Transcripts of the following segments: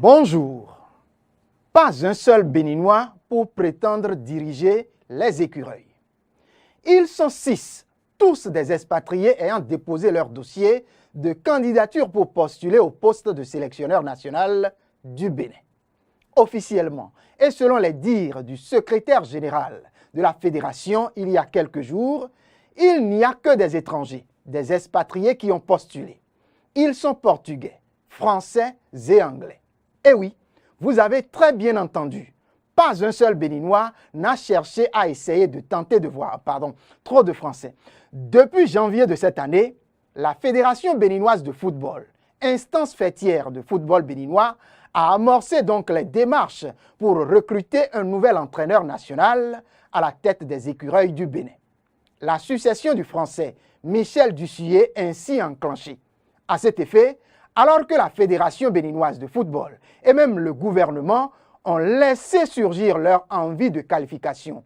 Bonjour. Pas un seul Béninois pour prétendre diriger les Écureuils. Ils sont 6, tous des expatriés ayant déposé leur dossier de candidature pour postuler au poste de sélectionneur national du Bénin. Officiellement, et selon les dires du secrétaire général de la fédération il y a quelques jours, il n'y a que des étrangers, des expatriés qui ont postulé. Ils sont portugais, français et anglais. Et oui, vous avez très bien entendu, pas un seul Béninois n'a cherché à essayer de tenter de voir, trop de français. Depuis janvier de cette année, la Fédération béninoise de football, instance fêtière de football béninois, a amorcé donc les démarches pour recruter un nouvel entraîneur national à la tête des Écureuils du Bénin. La succession du français Michel Dussuyer est ainsi enclenchée. À cet effet, alors que la Fédération béninoise de football et même le gouvernement ont laissé surgir leur envie de qualification,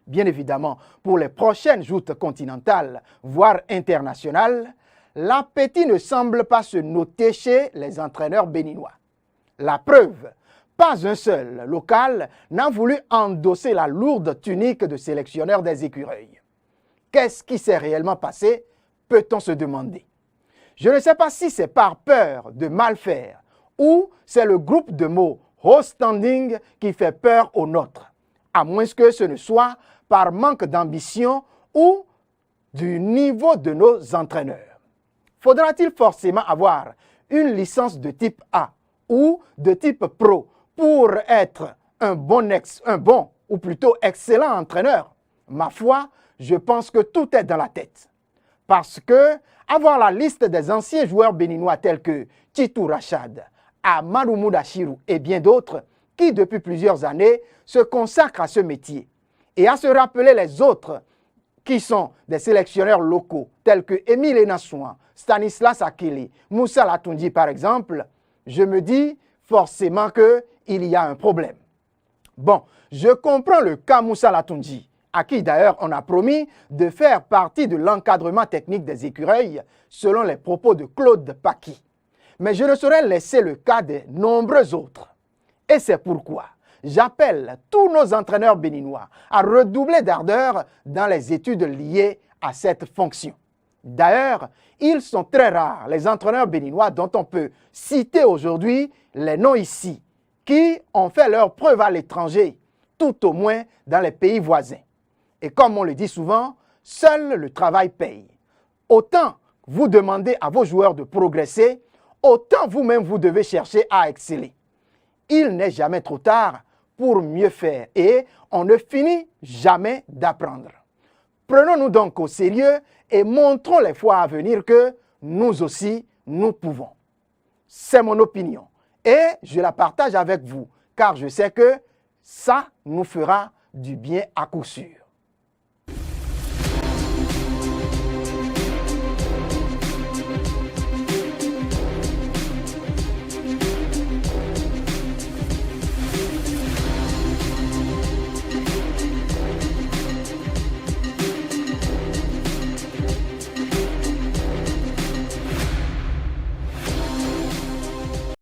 bien évidemment pour les prochaines joutes continentales, voire internationales, l'appétit ne semble pas se noter chez les entraîneurs béninois. La preuve, pas un seul local n'a voulu endosser la lourde tunique de sélectionneur des Écureuils. Qu'est-ce qui s'est réellement passé, peut-on se demander. Je ne sais pas si c'est par peur de mal faire ou c'est le groupe de mots haut standing qui fait peur aux nôtres, à moins que ce ne soit par manque d'ambition ou du niveau de nos entraîneurs. Faudra-t-il forcément avoir une licence de type A ou de type pro pour être un bon ou plutôt excellent entraîneur? Ma foi, je pense que tout est dans la tête. Parce que avoir la liste des anciens joueurs béninois tels que Titou Rachad, Amadou Moudachirou et bien d'autres qui depuis plusieurs années se consacrent à ce métier et à se rappeler les autres qui sont des sélectionneurs locaux tels que Émile Enassouan, Stanislas Akili, Moussa Latoundji par exemple, je me dis forcément qu'il y a un problème. Bon, je comprends le cas Moussa Latoundji, à qui d'ailleurs on a promis de faire partie de l'encadrement technique des Écureuils, selon les propos de Claude Paqui. Mais je ne saurais laisser le cas de nombreux autres. Et c'est pourquoi j'appelle tous nos entraîneurs béninois à redoubler d'ardeur dans les études liées à cette fonction. D'ailleurs, ils sont très rares, les entraîneurs béninois dont on peut citer aujourd'hui les noms ici, qui ont fait leurs preuves à l'étranger, tout au moins dans les pays voisins. Et comme on le dit souvent, seul le travail paye. Autant vous demandez à vos joueurs de progresser, autant vous-même vous devez chercher à exceller. Il n'est jamais trop tard pour mieux faire et on ne finit jamais d'apprendre. Prenons-nous donc au sérieux et montrons les fois à venir que nous aussi, nous pouvons. C'est mon opinion et je la partage avec vous car je sais que ça nous fera du bien à coup sûr.